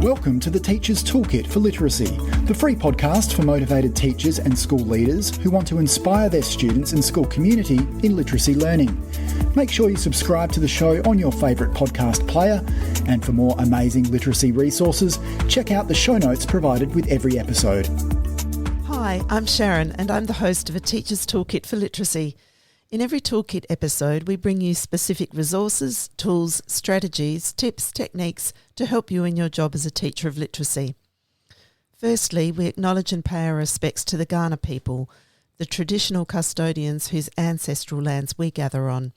Welcome to the Teacher's Toolkit for Literacy, the free podcast for motivated teachers and school leaders who want to inspire their students and school community in literacy learning. Make sure you subscribe to the show on your favourite podcast player, and for more amazing literacy resources, check out the show notes provided with every episode. Hi, I'm Sharon and I'm the host of A Teacher's Toolkit for Literacy. In every Toolkit episode, we bring you specific resources, tools, strategies, tips, techniques to help you in your job as a teacher of literacy. Firstly, we acknowledge and pay our respects to the Kaurna people, the traditional custodians whose ancestral lands we gather on.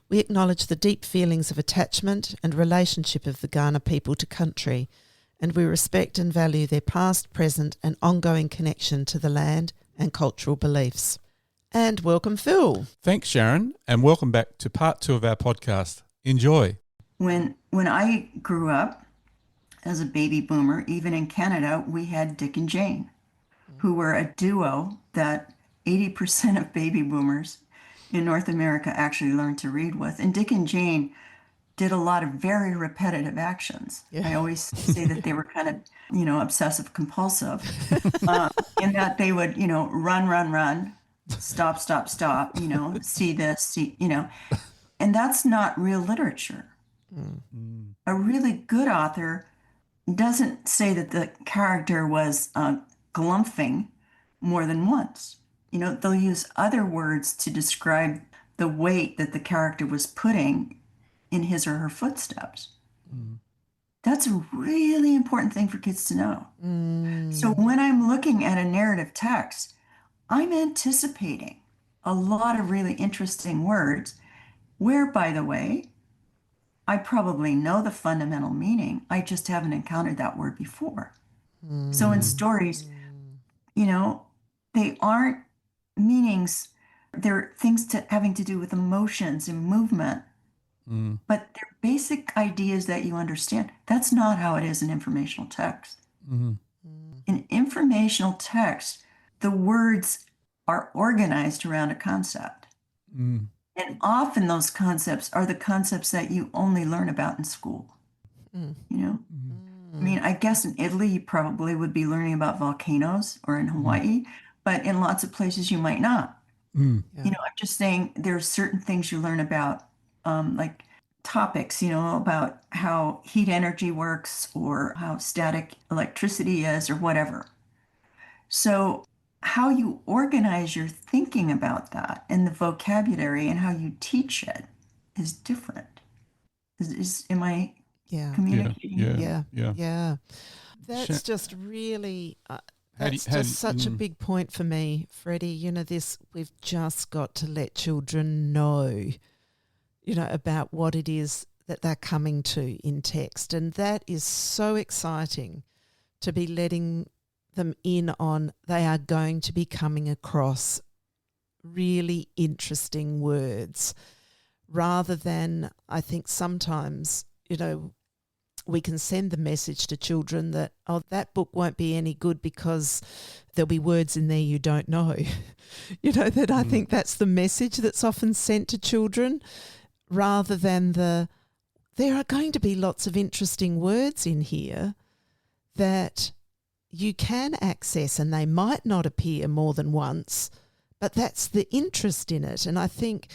We acknowledge the deep feelings of attachment and relationship of the Kaurna people to country, and we respect and value their past, present and ongoing connection to the land and cultural beliefs. And welcome, Phil. Thanks, Sharon, and welcome back to part 2 of our podcast. Enjoy. When I grew up as a baby boomer, even in Canada, we had Dick and Jane, who were a duo that 80% of baby boomers in North America actually learned to read with. And Dick and Jane did a lot of very repetitive actions. Yeah. I always say that they were kind of, obsessive compulsive in that they would, run, stop, see this, and that's not real literature. Mm. A really good author doesn't say that the character was glumphing more than once. They'll use other words to describe the weight that the character was putting in his or her footsteps. Mm. That's a really important thing for kids to know. Mm. So when I'm looking at a narrative text, I'm anticipating a lot of really interesting words where, by the way, I probably know the fundamental meaning. I just haven't encountered that word before. Mm. So in stories, they aren't meanings. They're things having to do with emotions and movement. Mm. But they're basic ideas that you understand. That's not how it is in informational text. Mm-hmm. In informational text, the words are organized around a concept. Mm. And often those concepts are the concepts that you only learn about in school. Mm. I mean, I guess in Italy, you probably would be learning about volcanoes, or in Hawaii, but in lots of places you might not. Mm. Yeah. I'm just saying there are certain things you learn about, like topics, about how heat energy works or how static electricity is or whatever. So how you organize your thinking about that and the vocabulary and how you teach it is different. Am I communicating? Yeah. That's just really, such a big point for me, Freddie. We've just got to let children know, about what it is that they're coming to in text. And that is so exciting to be letting them in on. They are going to be coming across really interesting words, rather than, I think sometimes, we can send the message to children that, that book won't be any good because there'll be words in there you don't know. I think that's the message that's often sent to children, rather than there are going to be lots of interesting words in here that you can access, and they might not appear more than once, but that's the interest in it. And I think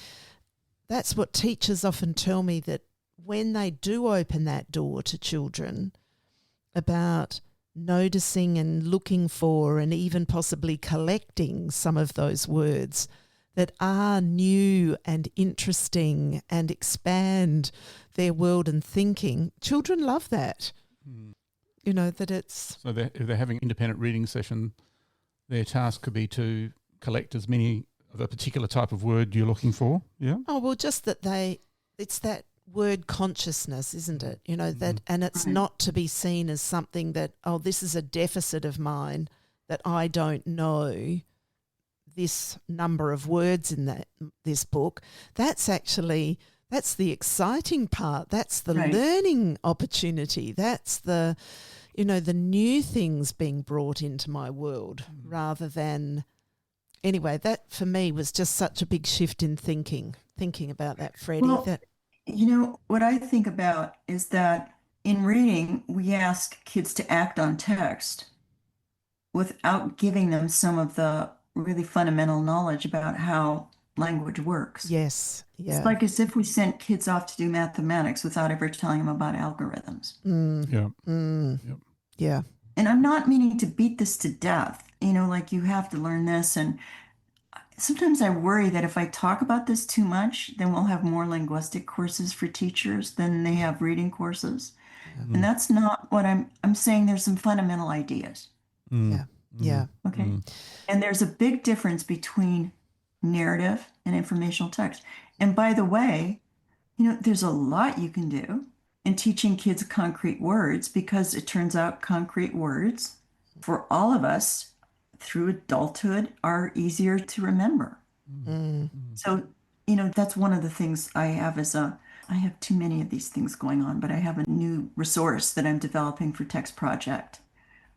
that's what teachers often tell me, that when they do open that door to children about noticing and looking for and even possibly collecting some of those words that are new and interesting and expand their world and thinking, children love that. Mm. That it's... So if they're having an independent reading session, their task could be to collect as many of a particular type of word you're looking for, yeah? Oh, well, just that it's that word consciousness, isn't it? That, and it's not to be seen as something that, this is a deficit of mine, that I don't know this number of words in this book. That's the exciting part. That's the learning opportunity. That's the new things being brought into my world, rather than... Anyway, that for me was just such a big shift in thinking about that, Freddie. Well, what I think about is that in reading, we ask kids to act on text without giving them some of the really fundamental knowledge about how language works. Yes. It's Yeah. like as if we sent kids off to do mathematics without ever telling them about algorithms. Yeah. And I'm not meaning to beat this to death, like you have to learn this. And sometimes I worry that if I talk about this too much, then we'll have more linguistic courses for teachers than they have reading courses. And that's not what I'm saying. There's some fundamental ideas. Yeah. Yeah. Okay. And there's a big difference between narrative and informational text. And by the way, there's a lot you can do in teaching kids concrete words, because it turns out concrete words for all of us through adulthood are easier to remember. So, that's one of the things I have I have too many of these things going on, but I have a new resource that I'm developing for Text Project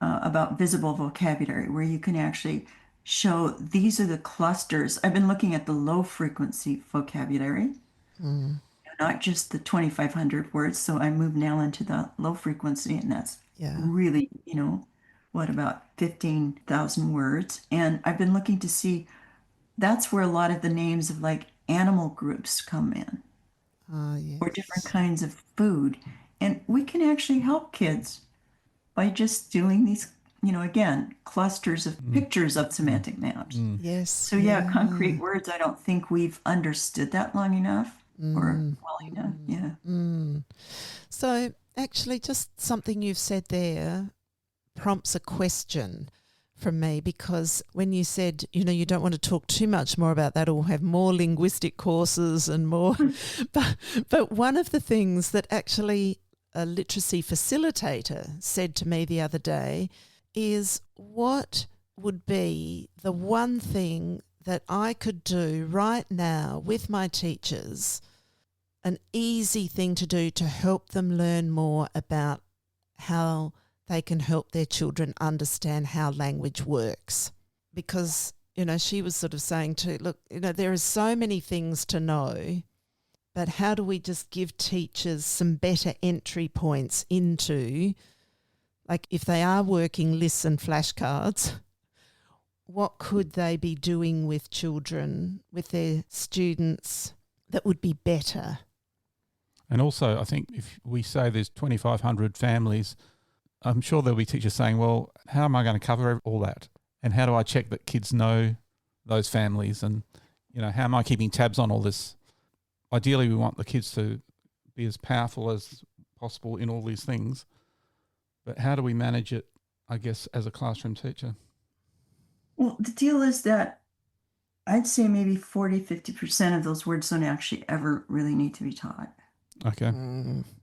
about visible vocabulary, where you can actually show these are the clusters. I've been looking at the low frequency vocabulary, not just the 2,500 words. So I move now into the low frequency, and that's really, what, about 15,000 words. And I've been looking to see, that's where a lot of the names of like animal groups come in, Yes. or different kinds of food. And we can actually help kids by just doing these, again, clusters of pictures of semantic maps. Yes. So concrete words, I don't think we've understood that long enough or well enough. Yeah. So actually, just something you've said there prompts a question from me, because when you said, you don't want to talk too much more about that or have more linguistic courses and more, but one of the things that actually a literacy facilitator said to me the other day is, what would be the one thing that I could do right now with my teachers, an easy thing to do to help them learn more about how they can help their children understand how language works? Because, she was sort of saying too, look, there are so many things to know, but how do we just give teachers some better entry points into, like if they are working lists and flashcards, what could they be doing with children, with their students, that would be better? And also, I think if we say there's 2,500 families, I'm sure there'll be teachers saying, well, how am I going to cover all that? And how do I check that kids know those families? And, how am I keeping tabs on all this? Ideally, we want the kids to be as powerful as possible in all these things. But how do we manage it, I guess, as a classroom teacher? Well, the deal is that I'd say maybe 40-50% of those words don't actually ever really need to be taught. Okay.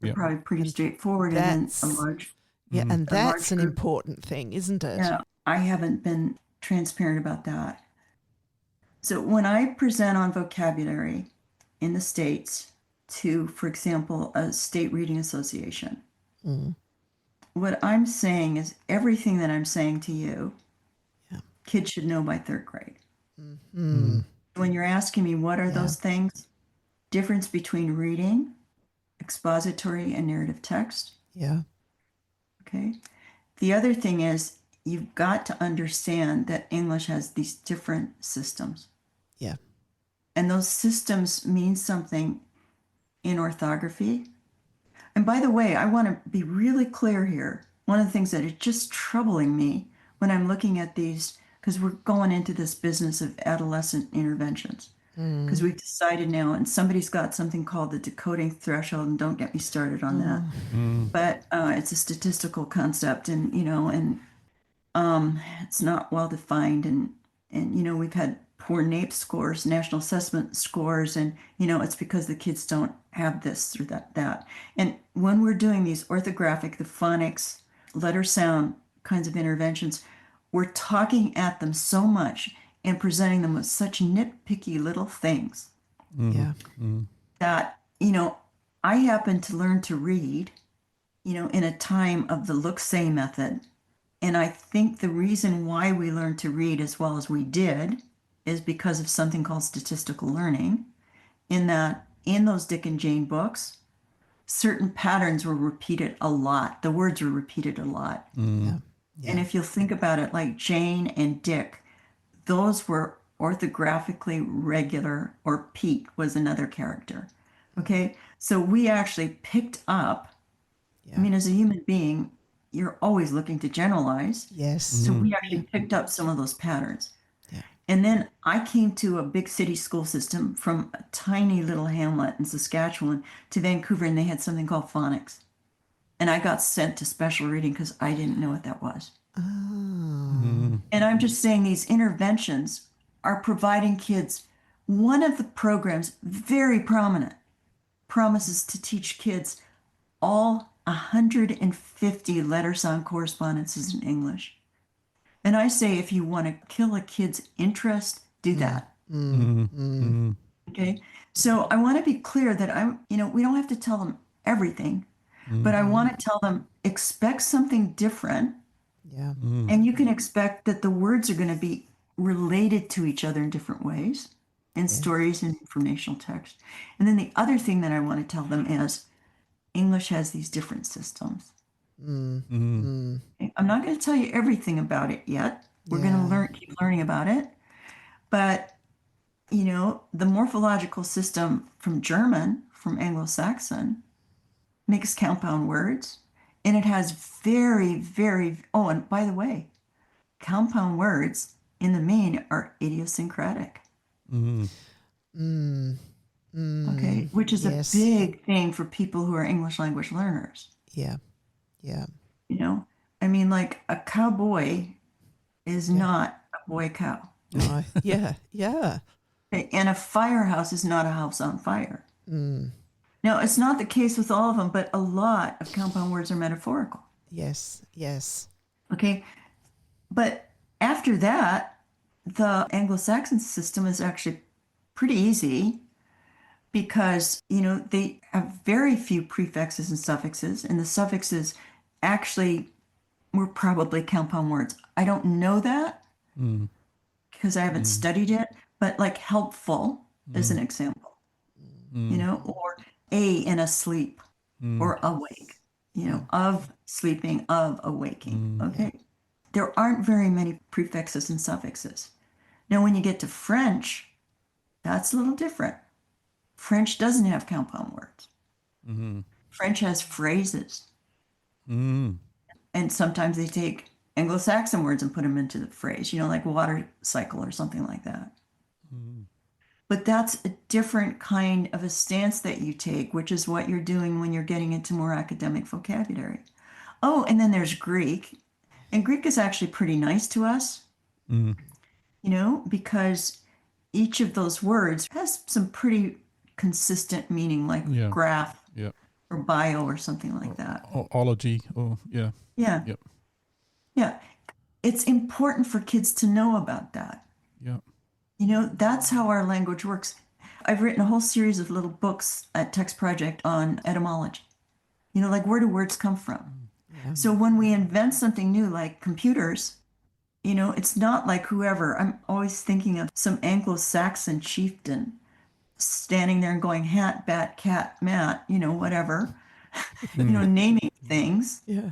They're probably pretty straightforward. And then a large... Yeah, and that's an important thing, isn't it? Yeah, I haven't been transparent about that. So when I present on vocabulary in the States to, for example, a state reading association, what I'm saying is everything that I'm saying to you, kids should know by third grade. When you're asking me what are those things, difference between reading, expository, and narrative text. Yeah. Okay. The other thing is you've got to understand that English has these different systems. Yeah. And those systems mean something in orthography. And by the way, I want to be really clear here. One of the things that is just troubling me when I'm looking at these, because we're going into this business of adolescent interventions, because we've decided now, and somebody's got something called the decoding threshold, and don't get me started on that. But it's a statistical concept, and it's not well defined, and we've had poor NAEP scores, national assessment scores, and it's because the kids don't have this or that. And when we're doing these orthographic, the phonics, letter sound kinds of interventions, we're talking at them so much and presenting them with such nitpicky little things that, I happen to learn to read, in a time of the look-say method. And I think the reason why we learned to read as well as we did is because of something called statistical learning, in that in those Dick and Jane books, certain patterns were repeated a lot. The words were repeated a lot. Yeah. And if you'll think about it, like Jane and Dick, those were orthographically regular, or Pete was another character. Okay. So we actually picked up, I mean, as a human being, you're always looking to generalize. Yes. So we actually picked up some of those patterns. Yeah. And then I came to a big city school system from a tiny little hamlet in Saskatchewan to Vancouver, and they had something called phonics. And I got sent to special reading because I didn't know what that was. Oh. And I'm just saying these interventions are providing kids, one of the programs, very prominent, promises to teach kids all 150 letter-sound correspondences in English. And I say, if you want to kill a kid's interest, do that. Okay. So I want to be clear that we don't have to tell them everything, but I want to tell them, expect something different. Yeah. And you can expect that the words are going to be related to each other in different ways, in stories and informational text. And then the other thing that I want to tell them is English has these different systems. Okay? I'm not going to tell you everything about it yet. We're going to keep learning about it. But, the morphological system from German, from Anglo-Saxon, makes compound words. And it has very, very, and by the way, compound words in the main are idiosyncratic. Okay, which is a big thing for people who are English language learners. Yeah. Yeah. I mean, like a cowboy is not a boy cow. No. Yeah. Yeah. Okay? And a firehouse is not a house on fire. Now, it's not the case with all of them, but a lot of compound words are metaphorical. Yes. Yes. Okay. But after that, the Anglo-Saxon system is actually pretty easy because, they have very few prefixes and suffixes, and the suffixes actually were probably compound words. I don't know that because I haven't studied it, but like helpful is an example, or a in asleep or awake, of sleeping, of awaking. Okay. There aren't very many prefixes and suffixes. Now, when you get to French, that's a little different. French doesn't have compound words. French has phrases. And sometimes they take Anglo-Saxon words and put them into the phrase, like water cycle or something like that. But that's a different kind of a stance that you take, which is what you're doing when you're getting into more academic vocabulary. Oh, and then there's Greek. And Greek is actually pretty nice to us, because each of those words has some pretty consistent meaning, like graph or bio or something like that. Or ology, Yeah. Yep. Yeah. It's important for kids to know about that. Yeah. That's how our language works. I've written a whole series of little books at Text Project on etymology. Like where do words come from? Yeah. So when we invent something new, like computers, it's not like whoever. I'm always thinking of some Anglo-Saxon chieftain standing there and going hat, bat, cat, mat, whatever, naming things. Yeah.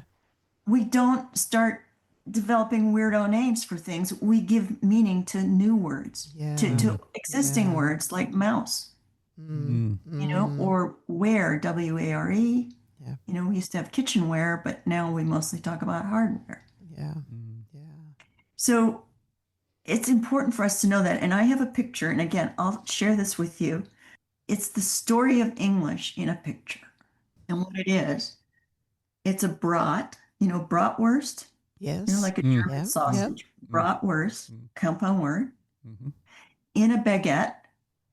We don't start developing weirdo names for things. We give meaning to new words, to existing words like mouse, or ware, W-A-R-E. Yeah. We used to have kitchenware, but now we mostly talk about hardware. Yeah. So it's important for us to know that. And I have a picture, and again, I'll share this with you. It's the story of English in a picture. And what it is, it's a brat, bratwurst. Yes. Like a German sausage. Bratwurst, compound word, in a baguette,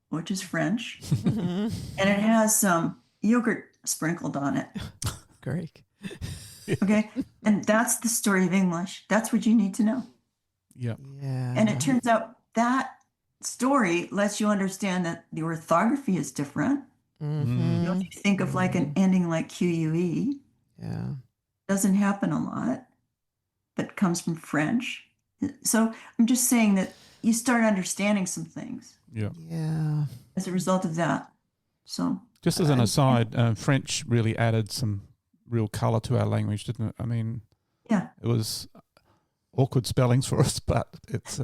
which is French. And it has some yogurt sprinkled on it. Greek. Okay. And that's the story of English. That's what you need to know. Yeah. And it turns out that story lets you understand that the orthography is different. If you think of like an ending like QUE, doesn't happen a lot, but comes from French. So I'm just saying that you start understanding some things. Yeah. Yeah. As a result of that. So Just as an aside, French really added some real colour to our language, didn't it? I mean, yeah, it was awkward spellings for us, but it's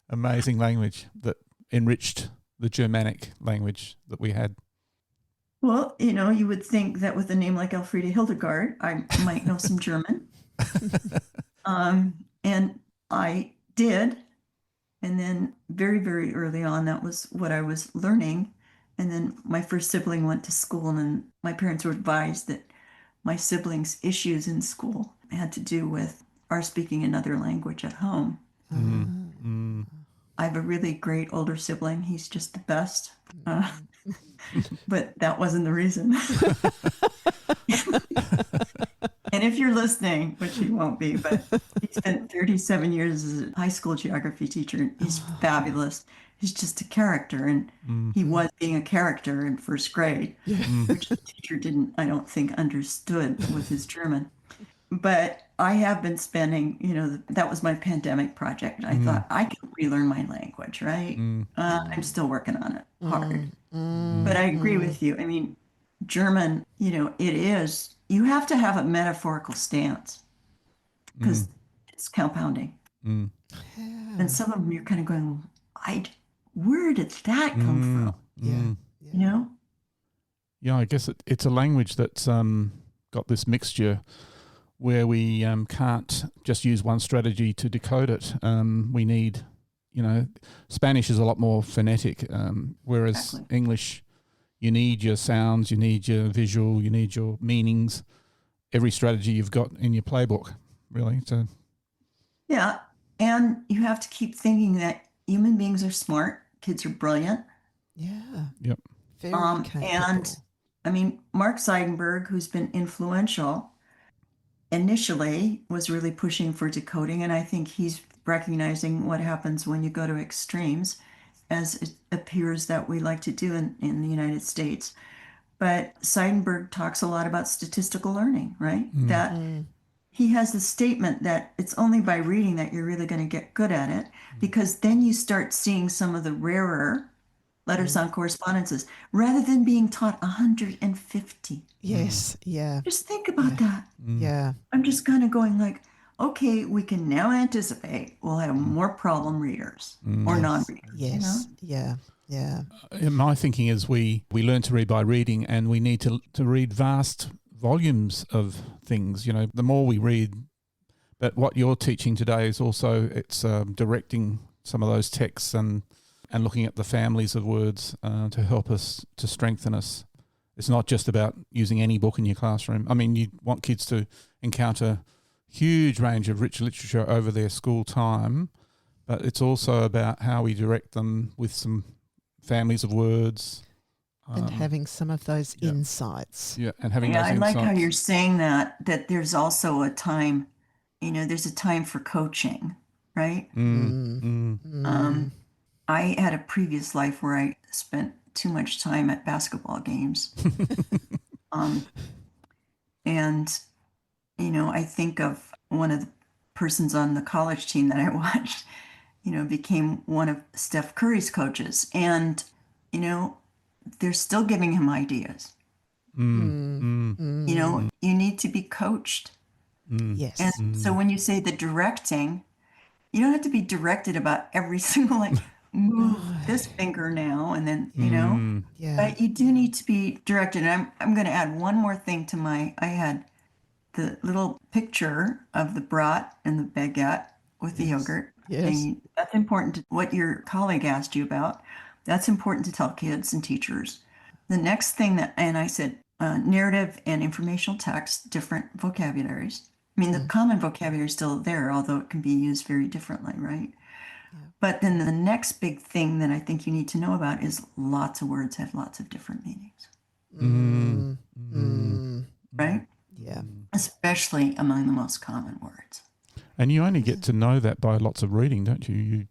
amazing language that enriched the Germanic language that we had. Well, you would think that with a name like Elfriede Hildegard, I might know some German. And I did. And then very, very early on, that was what I was learning. And then my first sibling went to school, and then my parents were advised that my siblings' issues in school had to do with our speaking another language at home. Mm. I have a really great older sibling. He's just the best. But that wasn't the reason. And if you're listening, which you won't be, but he spent 37 years as a high school geography teacher, and he's fabulous. He's just a character, and he was being a character in first grade, which the teacher didn't, I don't think, understood with his German. But I have been spending, that was my pandemic project. I thought I can relearn my language, right? I'm still working on it hard. But I agree with you. I mean, German, it is, you have to have a metaphorical stance because it's compounding. And some of them you're kind of going, where did that come from? Yeah, I guess it's a language that's got this mixture where we can't just use one strategy to decode it. We need, Spanish is a lot more phonetic, whereas English, you need your sounds, you need your visual, you need your meanings, every strategy you've got in your playbook, really. So, yeah, and you have to keep thinking that human beings are smart, kids are brilliant. Yeah. Yep. Very capable. And, I mean, Mark Seidenberg, who's been influential, initially was really pushing for decoding, and I think he's recognizing what happens when you go to extremes, as it appears that we like to do in the United States. But Seidenberg talks a lot about statistical learning, right? That he has the statement that it's only by reading that you're really going to get good at it, because then you start seeing some of the rarer letter sound correspondences rather than being taught 150. Yes, yeah. Just think about that. Yeah. I'm just kind of going like, okay, we can now anticipate we'll have more problem readers or non-readers. Yes, yeah. My thinking is we learn to read by reading, and we need to read vast volumes of things. The more we read, but what you're teaching today is also it's directing some of those texts and looking at the families of words to help us, to strengthen us. It's not just about using any book in your classroom. I mean, you want kids to encounter huge range of rich literature over their school time, but it's also about how we direct them with some families of words. And having some of those insights. Yeah, and having those I insights. like how you're saying that there's also a time, there's a time for coaching, right? I had a previous life where I spent too much time at basketball games. And, I think of one of the persons on the college team that I watched, became one of Steph Curry's coaches. And, they're still giving him ideas. You need to be coached. Yes. And so when you say the directing, you don't have to be directed about every single, move this finger now and then, but you do need to be directed. And I'm going to add one more thing to I had the little picture of the brat and the baguette with the yogurt. Yes. And that's important to what your colleague asked you about. That's important to tell kids and teachers. The next thing and I said, narrative and informational text, different vocabularies. I mean, the common vocabulary is still there, although it can be used very differently, right? Yeah. But then the next big thing that I think you need to know about is lots of words have lots of different meanings. Right? Yeah. Especially among the most common words. And you only get to know that by lots of reading, don't you?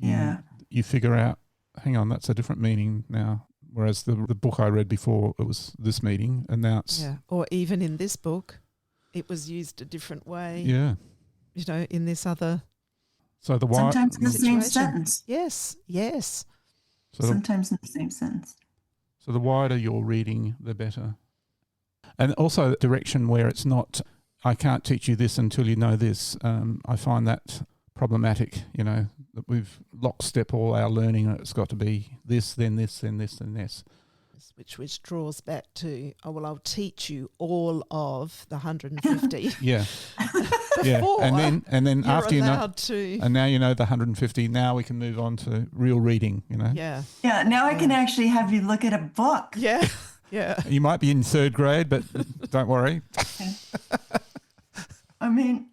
You figure out, hang on, that's a different meaning now. Whereas the book I read before, it was this meaning, and now it's... Yeah, or even in this book, it was used a different way. Yeah. In this other... So the sometimes in the same sentence. Yes. So sometimes in the same sentence. So the wider your reading, the better. And also direction where it's not, I can't teach you this until you know this. I find that problematic, that we've lockstep all our learning and it's got to be this, then this, then this, then this. Which draws back to, I'll teach you all of the 150. Yeah. Yeah. And then after and now you know the 150, now we can move on to real reading, Yeah. Yeah, now I can actually have you look at a book. Yeah. Yeah. You might be in third grade, but don't worry. I mean,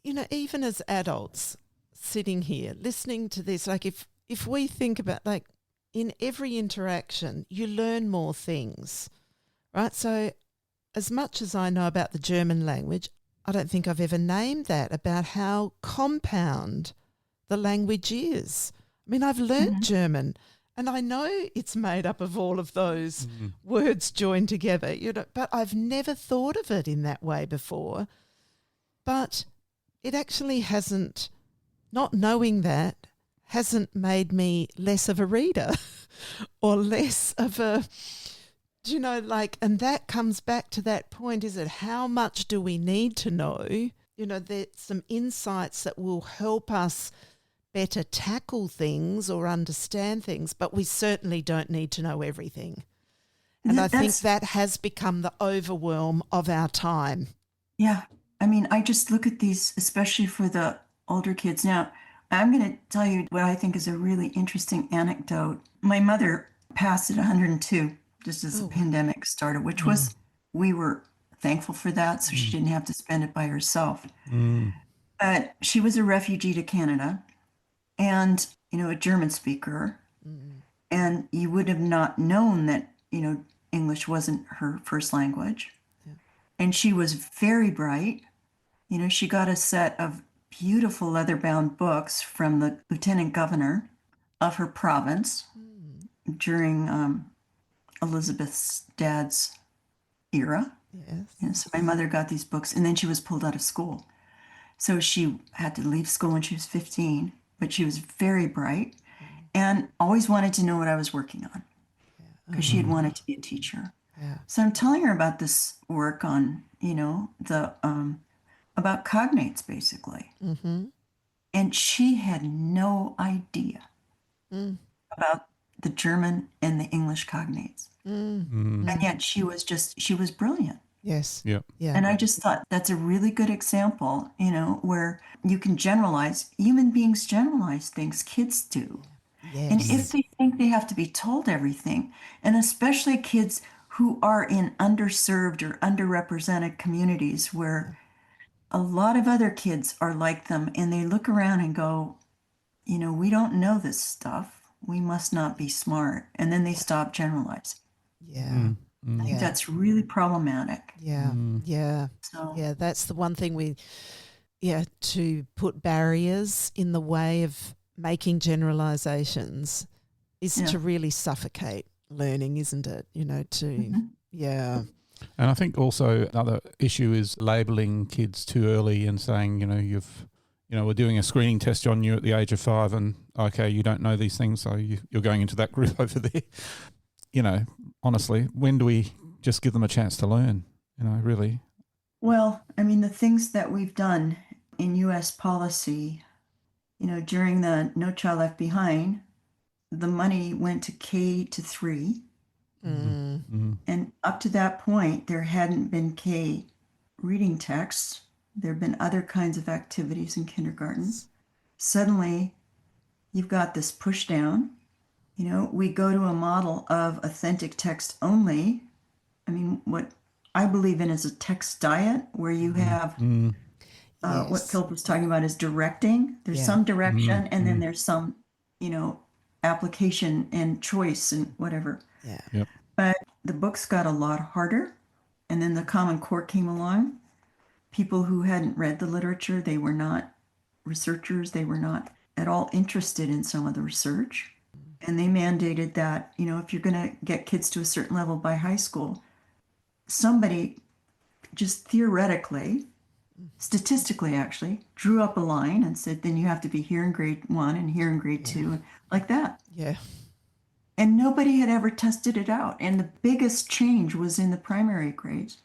even as adults sitting here listening to this, like if we think about, like, in every interaction, you learn more things, right? So as much as I know about the German language, I don't think I've ever named that, about how compound the language is. I mean, I've learned German and I know it's made up of all of those words joined together, but I've never thought of it in that way before. But it actually hasn't, not knowing that, hasn't made me less of a reader or less of a, and that comes back to that point, is it how much do we need to know? There's some insights that will help us better tackle things or understand things, but we certainly don't need to know everything. And I think that has become the overwhelm of our time. Yeah. I mean, I just look at these, especially for the older kids. Now, I'm going to tell you what I think is a really interesting anecdote. My mother passed at 102, just as the pandemic started, which was, we were thankful for that, so she didn't have to spend it by herself. But she was a refugee to Canada and, a German speaker. And you would have not known that, English wasn't her first language. Yeah. And she was very bright. She got a set of beautiful leather-bound books from the lieutenant governor of her province during Elizabeth's dad's era. Yes. So my mother got these books, and then she was pulled out of school. So she had to leave school when she was 15, but she was very bright and always wanted to know what I was working on because she had wanted to be a teacher. Yeah. So I'm telling her about this work on, about cognates, basically. And she had no idea about the German and the English cognates. And yet she was brilliant. Yes. Yep. Yeah. And I just thought that's a really good example, where you can generalize. Human beings generalize things, kids do. Yes. And if they think they have to be told everything, and especially kids who are in underserved or underrepresented communities where a lot of other kids are like them, and they look around and go, we don't know this stuff. We must not be smart. And then they stop generalizing. Yeah. I think that's really problematic. Yeah. Yeah. So, that's the one thing to put barriers in the way of making generalizations is to really suffocate learning, isn't it? Yeah. And I think also another issue is labeling kids too early and saying, we're doing a screening test on you at the age of 5 and, okay, you don't know these things, so you're going into that group over there. Honestly, when do we just give them a chance to learn, really? Well, I mean, the things that we've done in U.S. policy, during the No Child Left Behind, the money went to K to 3. And up to that point, there hadn't been K reading texts. There have been other kinds of activities in kindergarten. Suddenly, you've got this push down. We go to a model of authentic text only. I mean, what I believe in is a text diet where you have what Philip was talking about is directing. There's some direction and then there's some, application and choice and whatever. Yeah. Yep. But the books got a lot harder. And then the Common Core came along. People who hadn't read the literature, they were not researchers. They were not at all interested in some of the research. And they mandated that, if you're going to get kids to a certain level by high school, somebody just theoretically, statistically actually, drew up a line and said, then you have to be here in grade 1 and here in grade 2, like that. Yeah. And nobody had ever tested it out. And the biggest change was in the primary grades.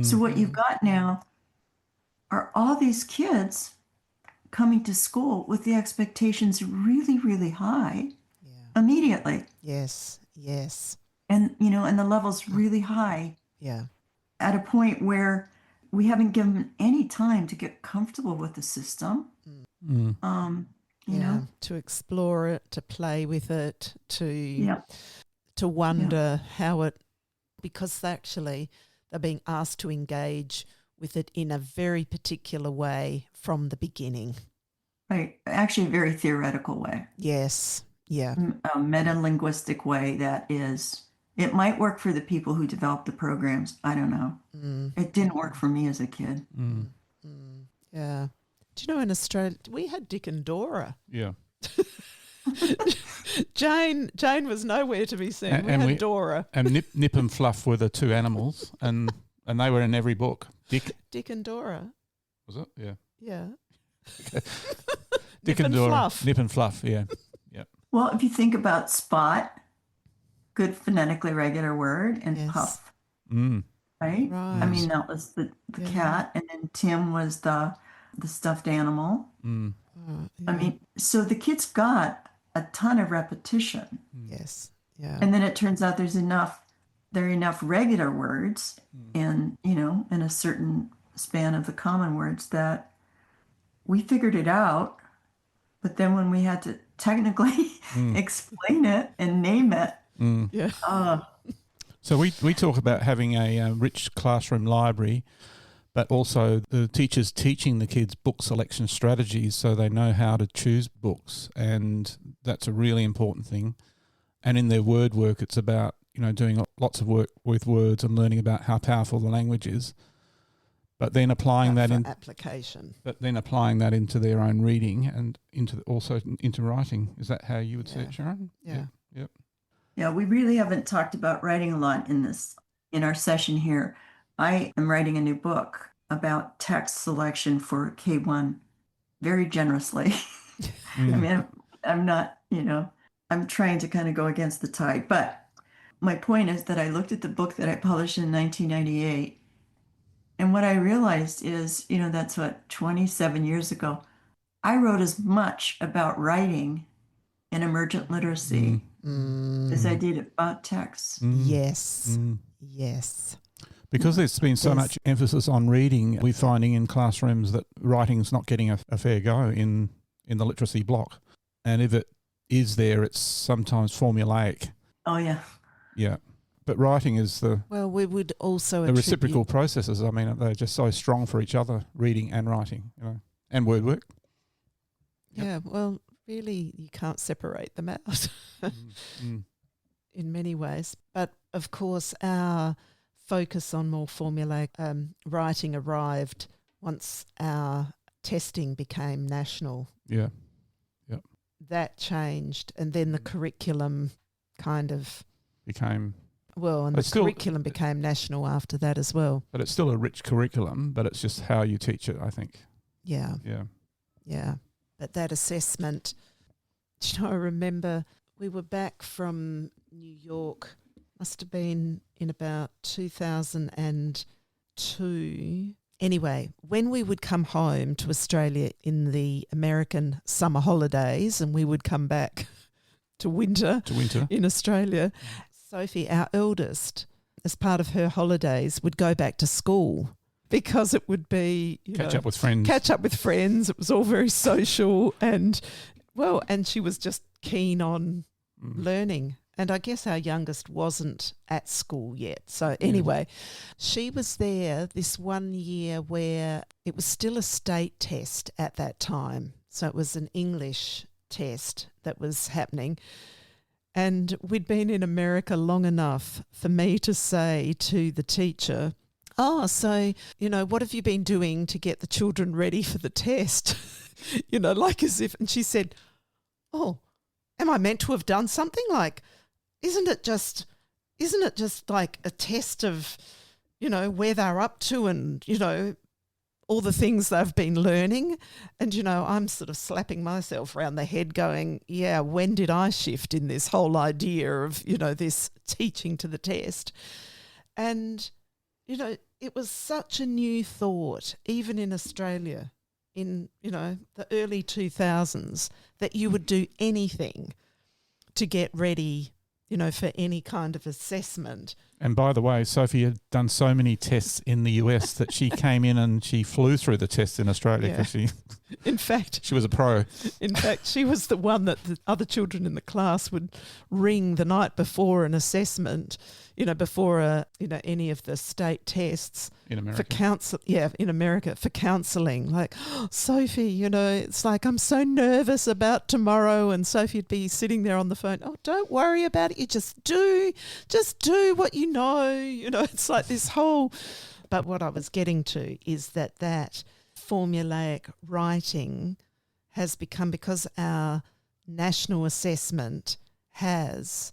So what you've got now are all these kids coming to school with the expectations really, really high immediately. Yes. And, and the level's really high. Yeah. At a point where we haven't given them any time to get comfortable with the system. You know, to explore it, to play with it, to wonder how it, because actually they're being asked to engage with it in a very particular way from the beginning. Right. Actually, a very theoretical way. Yes. Yeah. A meta-linguistic way that is, it might work for the people who developed the programs. I don't know. It didn't work for me as a kid. Yeah. Do you know in Australia, we had Dick and Dora. Yeah. Jane was nowhere to be seen. We had Dora. And Nip and Fluff were the two animals, and they were in every book. Dick and Dora. Was it? Yeah. Yeah. Dick and Dora. Fluff. Nip and Fluff, yeah. Well, if you think about Spot, good phonetically regular word, and Puff, right? I mean, that was the cat, and then Tim was the stuffed animal. I mean, so the kids got a ton of repetition. Yes. Yeah. And then it turns out there are enough regular words in a certain span of the common words that we figured it out. But then when we had to technically explain it and name it. So we talk about having a rich classroom library, but also the teachers teaching the kids book selection strategies so they know how to choose books, and that's a really important thing. And in their word work, it's about doing lots of work with words and learning about how powerful the language is, but then applying that in application. But then applying that into their own reading and into writing. Is that how you would see it, Sharon? Yeah. Yep. Yeah, we really haven't talked about writing a lot in our session here. I am writing a new book about text selection for K1 very generously. I mean, I'm not, I'm trying to kind of go against the tide. But my point is that I looked at the book that I published in 1998. And what I realized is, that's 27 years ago. I wrote as much about writing and emergent literacy as I did about text. Yes. Because there's been so much emphasis on reading, we're finding in classrooms that writing's not getting a fair go in the literacy block. And if it is there, it's sometimes formulaic. Oh, yeah. Yeah. But writing is we would also the reciprocal processes. I mean, they're just so strong for each other, reading and writing, and word work. Yeah, well, really, you can't separate them out in many ways. But, of course, our focus on more formulaic writing arrived once our testing became national. Yeah. That changed, and then the curriculum kind of became... Well, and the curriculum became national after that as well. But it's still a rich curriculum, but it's just how you teach it, I think. Yeah. But that assessment, I remember we were back from New York, must have been in about 2002. Anyway, when we would come home to Australia in the American summer holidays and we would come back to winter in Australia, Sophie, our eldest, as part of her holidays, would go back to school because it would be catch up with friends. It was all very social, and she was just keen on learning. And I guess our youngest wasn't at school yet. So anyway, she was there this one year where it was still a state test at that time. So it was an English test that was happening. And we'd been in America long enough for me to say to the teacher, so, what have you been doing to get the children ready for the test? Like as if, and she said, am I meant to have done something? Like, isn't it just like a test of, where they're up to and, all the things they've been learning. And, you know, I'm sort of slapping myself around the head going, yeah, when did I shift in this whole idea of, you know, this teaching to the test? And, you know, it was such a new thought, even in Australia in, you know, the early 2000s, that you would do anything to get ready, you know, for any kind of assessment. And by the way, Sophie had done so many tests in the US that she came in and she flew through the tests in Australia because in fact, she was a pro. In fact, she was the one that the other children in the class would ring the night before an assessment, you know, before any of the state tests in America. In America for counselling. Like, oh, Sophie, you know, it's like, I'm so nervous about tomorrow, and Sophie'd be sitting there on the phone. Oh, don't worry about it. You just do what you know. You know, it's like this whole. But what I was getting to is that formulaic writing has become, because our national assessment has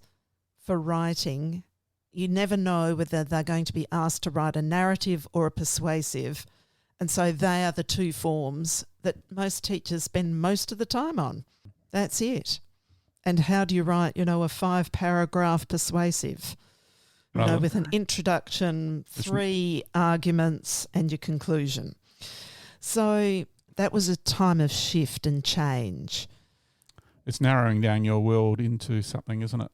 for writing, you never know whether they're going to be asked to write a narrative or a persuasive. And so they are the two forms that most teachers spend most of the time on. That's it. And how do you write, you know, a 5-paragraph persuasive? You know, with an introduction, 3 arguments and your conclusion. So that was a time of shift and change. It's narrowing down your world into something, isn't it?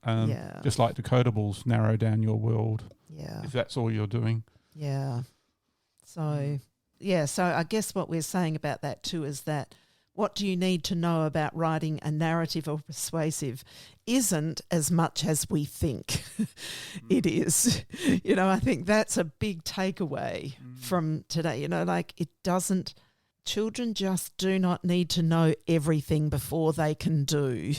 Just like decodables narrow down your world. Yeah. If that's all you're doing. Yeah. So I guess what we're saying about that too is that what do you need to know about writing a narrative or persuasive isn't as much as we think it is. You know, I think that's a big takeaway from today. You know, like children just do not need to know everything before they can do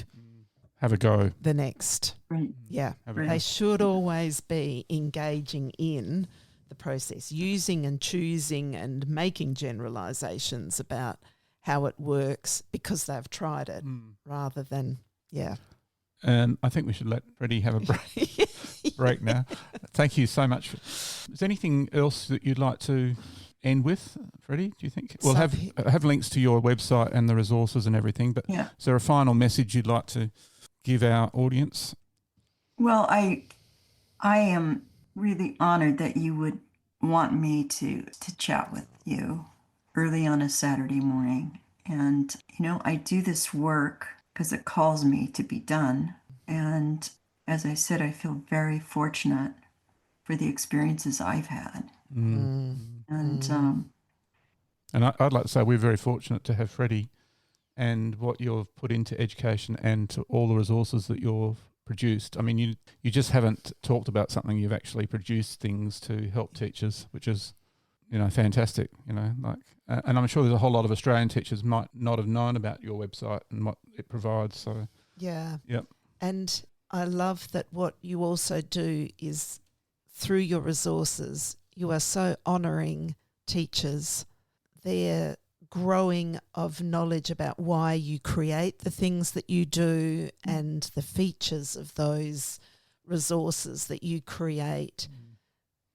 have a go. The next. Right. Yeah. Right. They should always be engaging in the process, using and choosing and making generalizations about how it works because they've tried it rather than, And I think we should let Freddy have a break now. Thank you so much. Is there anything else that you'd like to end with, Freddy, do you think? We'll have links to your website and the resources and everything, but is there a final message you'd like to give our audience? Well, I am really honored that you would want me to chat with you early on a Saturday morning. And, you know, I do this work because it calls me to be done. And as I said, I feel very fortunate for the experiences I've had. And I'd like to say we're very fortunate to have Freddy and what you've put into education and to all the resources that you've produced. I mean, you just haven't talked about something, you've actually produced things to help teachers, which is, you know, fantastic, you know, like, and I'm sure there's a whole lot of Australian teachers might not have known about your website and what it provides. So, yep. And I love that what you also do is through your resources, you are so honouring teachers, their growing of knowledge about why you create the things that you do and the features of those resources that you create.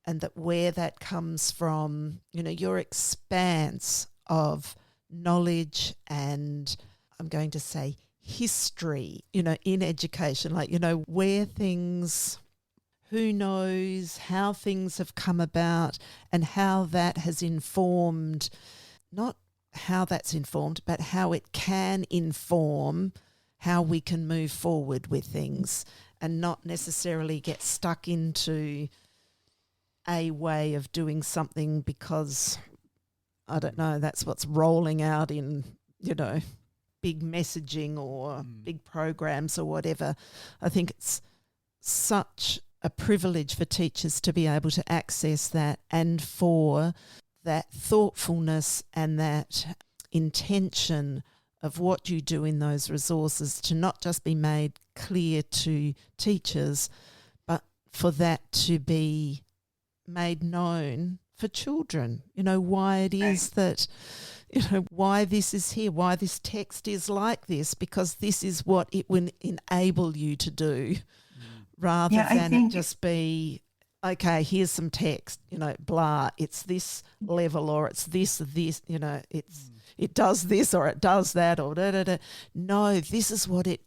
And that where that comes from, you know, your expanse of knowledge and I'm going to say history, you know, in education, like, you know, where things, who knows how things have come about and how that has informed, not how that's informed, but how it can inform how we can move forward with things and not necessarily get stuck into a way of doing something because, I don't know, that's what's rolling out in, you know, big messaging or big programs or whatever. I think it's such a privilege for teachers to be able to access that and for that thoughtfulness and that intention of what you do in those resources to not just be made clear to teachers, but for that to be made known for children, you know, why it is that, you know, why this is here, why this text is like this, because this is what it will enable you to do rather than it just be okay, here's some text, blah, it's this level or it's this, it does this or it does that or da-da-da. No, this is what it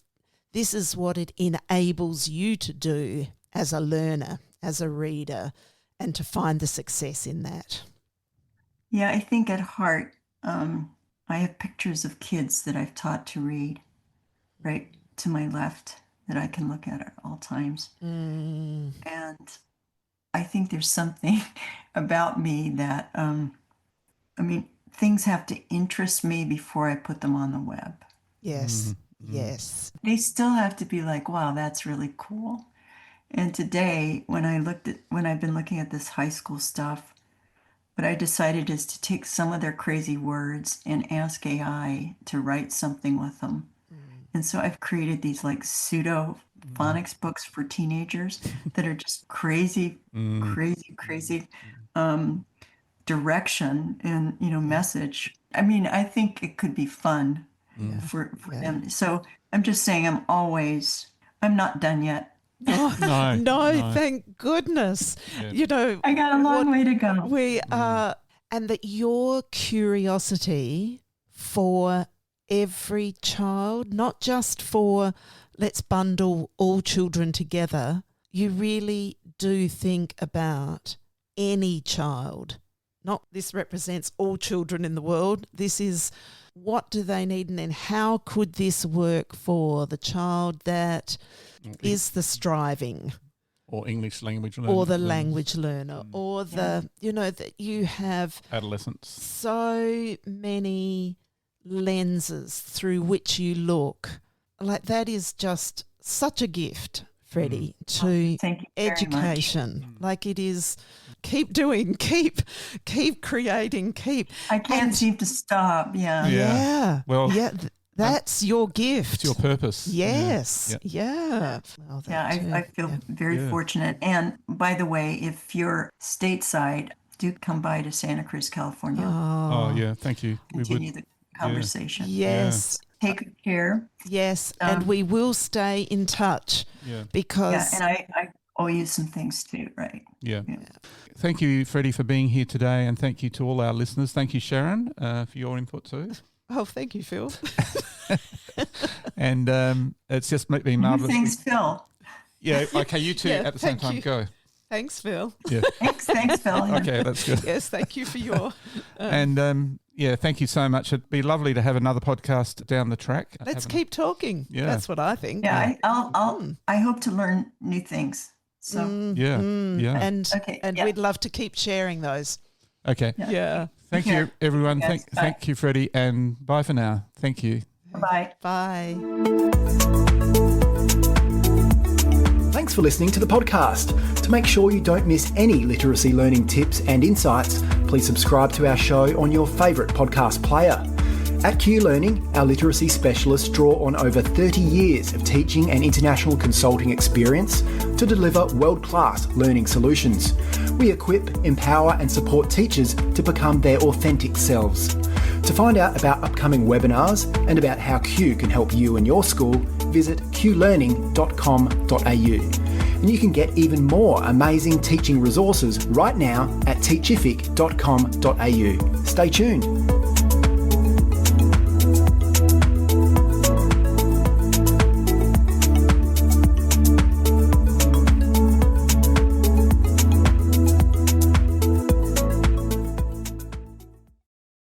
enables you to do as a learner, as a reader, and to find the success in that. Yeah, I think at heart, I have pictures of kids that I've taught to read right to my left that I can look at all times. And I think there's something about me that, things have to interest me before I put them on the web. Yes, yes. They still have to be like, wow, that's really cool. And today, when I've been looking at this high school stuff, what I decided is to take some of their crazy words and ask AI to write something with them. And so I've created these like pseudo phonics books for teenagers that are just crazy direction and, message. I think it could be fun for them. So I'm just saying I'm not done yet. Oh, no, thank goodness. Yeah. I got a long way to go. We are, and that your curiosity for every child, not just for let's bundle all children together, you really do think about any child. Not this represents all children in the world. This is what do they need, and then how could this work for the child that is the striving, or English language learner, or the language learner, or the that you have adolescents. So many lenses through which you look. Like that is just such a gift, Freddy, to education. Like it is. Keep doing, keep creating, I can't seem to stop. Yeah. Well, that's your gift. It's your purpose. Yes. Yeah. Well, I feel very fortunate. And by the way, if you're stateside, do come by to Santa Cruz, California. Oh yeah. Thank you. Continue the conversation. Yes. Take care. Yes. And we will stay in touch. Yeah. Because. And I owe you some things too, right? Yeah. Thank you, Freddy, for being here today, and thank you to all our listeners. Thank you, Sharon, for your input too. Oh, thank you, Phil. And it's just been marvellous. Thanks, Phil. Yeah, okay, you two at the same time. Go. Thanks, Phil. Yeah. Thanks, Phil. Okay, that's good. Yes, thank you for your... And thank you so much. It'd be lovely to have another podcast down the track. Let's keep talking. Yeah. That's what I think. Yeah, I hope to learn new things. So and we'd love to keep sharing those. Okay. Yeah. Thank you, everyone. Yes, thank you, Freddy, and bye for now. Thank you. Bye. Bye. Thanks for listening to the podcast. To make sure you don't miss any literacy learning tips and insights, please subscribe to our show on your favourite podcast player. At Q Learning, our literacy specialists draw on over 30 years of teaching and international consulting experience to deliver world-class learning solutions. We equip, empower and support teachers to become their authentic selves. To find out about upcoming webinars and about how Q can help you and your school, visit qlearning.com.au. And you can get even more amazing teaching resources right now at teachific.com.au. Stay tuned.